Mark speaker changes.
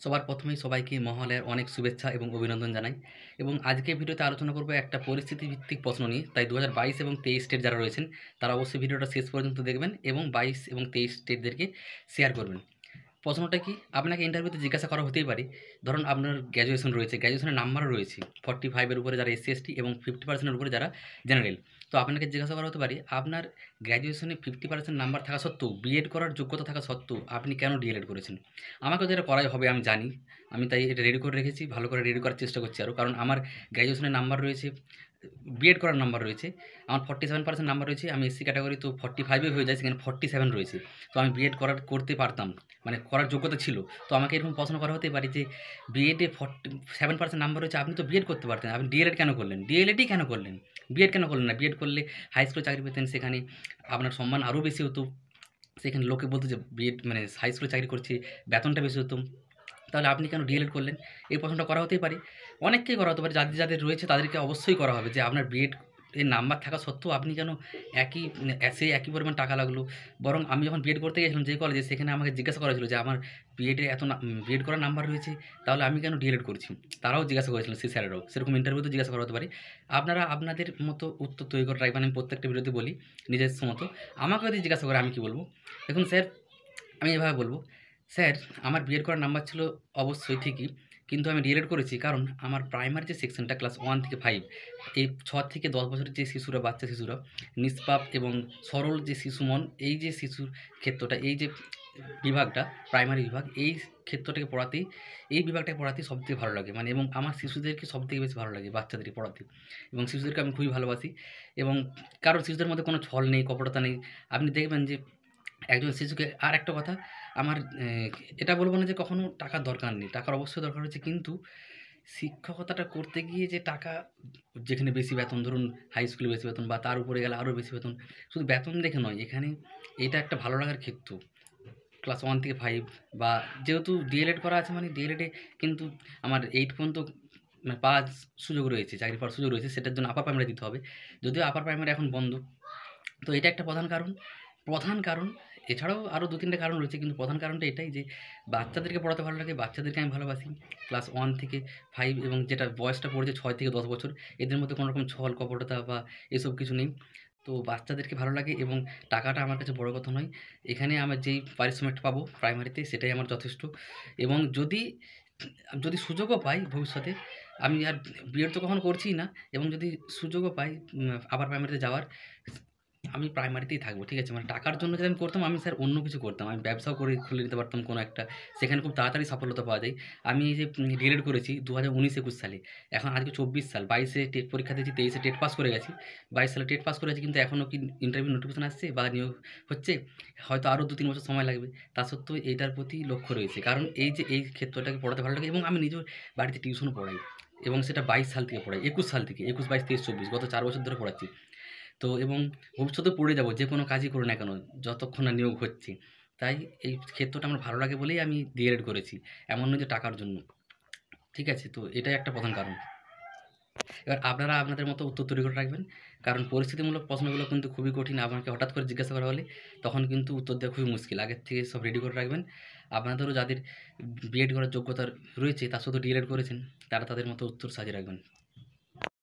Speaker 1: সবার প্রথমেই সবাইকে মহালয়ার অনেক শুভেচ্ছা এবং অভিনন্দন জানাই। এবং আজকে ভিডিওতে আলোচনা করব একটা পরিস্থিতি ভিত্তিক প্রশ্ন নিয়ে। তাই 2022 এবং 23 স্টেট যারা রয়েছেন তারা অবশ্যই ভিডিওটা শেষ পর্যন্ত দেখবেন এবং 22 এবং 23 স্টেটদেরকে শেয়ার করবেন। প্রশ্নটা কি, আপনাকে ইন্টারভিউতে জিজ্ঞাসা করা হতেই পারে, ধরুন আপনার গ্র্যাজুয়েশন রয়েছে, গ্র্যাজুয়েশনের নাম্বারও রয়েছে 45-এর উপরে যারা SC ST এবং 50%-এর উপরে যারা জেনারেল। তো আপনাকে জিজ্ঞাসা করা হতে পারে, আপনার গ্র্যাজুয়েশনে 50% নাম্বার থাকা সত্ত্বেও, বিএড করার যোগ্যতা থাকা সত্ত্বেও আপনি কেন ডিএলএড করেছেন? আমাকেও যেটা করাই হবে আমি জানি, আমি তাই এটা রেডি করে রেখেছি, ভালো করে রেডি করার চেষ্টা করছি আরও। কারণ আমার গ্র্যাজুয়েশনের নাম্বার রয়েছে, বিএড করার নাম্বার রয়েছে, আমার 47% নাম্বার রয়েছে। আমি SC ক্যাটাগরি, তো 45-এ হয়ে যায়, সেখানে 47 রয়েছে। তো আমি বিএড করতে পারতাম, মানে করার যোগ্যতা ছিল। তো আমাকে এরকম প্রশ্ন করা হতে পারে যে বিএডে 47% নাম্বার রয়েছে, আপনি তো বিএড করতে পারতেন, আপনি ডিএলএড কেন করলেন? ডিএলএডই কেন করলেন? বিএড কেন করলেন না? বিএড করলে হাই স্কুলে চাকরি পেতেন, সেখানে আপনার সম্মান আরও বেশি হতো। সেখানে লোকে বলতো যে বিএড মানে হাই স্কুলে চাকরি করছে, বেতনটা বেশি হতো। তাহলে আপনি কেন ডিএলএড করলেন? এই প্রশ্নটা করা হতেই পারে। অনেককেই করা হতে পারে, যাদের যাদের রয়েছে তাদেরকে অবশ্যই করা হবে যে আপনার বিএড এর নাম্বার থাকা সত্ত্বেও আপনি কেন সেই একই পরিমাণ টাকা লাগলো। বরং আমি যখন বিএড করতে গেছিলাম যে কলেজে, সেখানে আমাকে জিজ্ঞাসা করা হয়েছিল যে আমার বিএডে বিএড করার নাম্বার রয়েছে, তাহলে আমি কেন ডিএলএড করছি? তারাও জিজ্ঞাসা করেছিলেন, সেই স্যারেরাও। সেরকম ইন্টারভিউতেও জিজ্ঞাসা করা হতে পারে। আপনারা আপনাদের মতো উত্তর তৈরি করে রাখবেন। আমি প্রত্যেকটা ভিডিওতে বলি নিজস্ব মতো। আমাকে যদি জিজ্ঞাসা করে আমি কী বলব? দেখুন স্যার, আমি এভাবে বলব, স্যার আমার বিএড করার নাম্বার ছিল অবশ্যই ঠিকই, কিন্তু আমি ডিএলএড করেছি কারণ আমার প্রাইমারি যে সেকশনটা ক্লাস 1 থেকে 5, এই 6 থেকে 10 বছরের যে শিশুরা, বাচ্চা শিশুরা নিষ্পাপ এবং সরল যে শিশু মন, এই যে শিশুর ক্ষেত্রটা, এই যে বিভাগটা প্রাইমারি বিভাগ, এই ক্ষেত্রটাকে পড়াতেই, এই বিভাগটাকে পড়াতেই সবথেকে ভালো লাগে। মানে এবং আমার শিশুদেরকে সবথেকে বেশি ভালো লাগে বাচ্চাদেরকে পড়াতে, এবং শিশুদেরকে আমি খুবই ভালোবাসি। এবং কারণ শিশুদের মধ্যে কোনো ছল নেই, কপটতা নেই। আপনি দেখবেন যে একজন শিশুকে, আর একটা কথা, আমার এটা বলব না যে কখনো টাকার দরকার নেই, টাকার অবশ্যই দরকার হচ্ছে, কিন্তু শিক্ষকতাটা করতে গিয়ে যে টাকা, যেখানে বেশি বেতন, ধরুন হাই স্কুলে বেশি বেতন বা তার উপরে গেলে আরও বেশি বেতন, শুধু বেতন দেখে নয়, এখানে এটা একটা ভালো লাগার ক্ষেত্র। ক্লাস 1 থেকে 5 বা যেহেতু ডিএলএড করা আছে, মানে ডিএলএডে কিন্তু আমার 8 পর্যন্ত মানে পাওয়ার সুযোগ রয়েছে, চাকরি পাওয়ার সুযোগ রয়েছে। সেটার জন্য আপার প্রাইমারি দিতে হবে, যদিও আপার প্রাইমারি এখন বন্ধ। তো এটা একটা প্রধান কারণ। এছাড়াও আরও 2-3টে কারণ রয়েছে, কিন্তু প্রধান কারণটা এটাই যে বাচ্চাদেরকে পড়াতে ভালো লাগে, বাচ্চাদেরকে আমি ভালোবাসি। ক্লাস 1 থেকে 5 এবং যেটা বয়সটা পড়েছে 6 থেকে 10 বছর, এদের মধ্যে কোনো রকম ছল কপটতা বা এসব কিছু নেই। তো বাচ্চাদেরকে ভালো লাগে এবং টাকাটা আমার কাছে বড় কথা নয়। এখানে আমার যেই পারিশ্রমিকটা পাবো প্রাইমারিতে, সেটাই আমার যথেষ্ট। এবং যদি সুযোগও পাই ভবিষ্যতে, আমি আর বিএড তো কখনো করছিই না, এবং যদি সুযোগও পাই আপার প্রাইমারিতে যাওয়ার, আমি প্রাইমারিতেই থাকবো, ঠিক আছে? মানে টাকার জন্য যদি আমি করতাম, আমি স্যার অন্য কিছু করতাম। আমি ব্যবসাও খুলে নিতে পারতাম কোনো একটা, সেখানে খুব তাড়াতাড়ি সাফল্যতা পাওয়া যায়। আমি এই যে ডিএলএড করেছি 2019-21 সালে, এখন আজকে 24 সাল, 22-এ টেট পরীক্ষা দিয়েছি, 23-এ টেট পাস করে গেছি, 22 সালে টেট পাস করে গেছি, কিন্তু এখনও কি ইন্টারভিউ নোটিফিকেশন আসছে বা নিয়োগ হচ্ছে? হয়তো আরও 2-3 বছর সময় লাগবে। তা সত্ত্বেও এইটার প্রতি লক্ষ্য রয়েছে, কারণ এই যে এই ক্ষেত্রটাকে পড়াতে ভালো লাগে, এবং আমি নিজেও বাড়িতে টিউশনও পড়াই, এবং সেটা 22 সাল থেকে পড়াই, 21 সাল থেকে, 21, 22, 23, 24, গত 4 বছর ধরে পড়াচ্ছি। তো এবং ভবিষ্যতেও পড়ে যাব, যে কোনো কাজই করি না কেন, যতক্ষণ না নিয়োগ হচ্ছে। তাই এই ক্ষেত্রটা আমার ভালো লাগে বলেই আমি ডিএলএড করেছি, এমন নয় যে টাকার জন্য। ঠিক আছে? তো এটাই একটা প্রধান কারণ। এবার আপনারা আপনাদের মতো উত্তর তৈরি করে রাখবেন, কারণ পরিস্থিতিমূলক প্রশ্নগুলো কিন্তু খুবই কঠিন। আপনাকে হঠাৎ করে জিজ্ঞাসা করা হলে তখন কিন্তু উত্তর দেওয়া খুবই মুশকিল। আগের থেকে সব রেডি করে রাখবেন। আপনাদেরও যাদের বিএড করার যোগ্যতা রয়েছে, তা শুধু ডিএলএড করেছেন, তারা তাদের মতো উত্তর সাজিয়ে রাখবেন।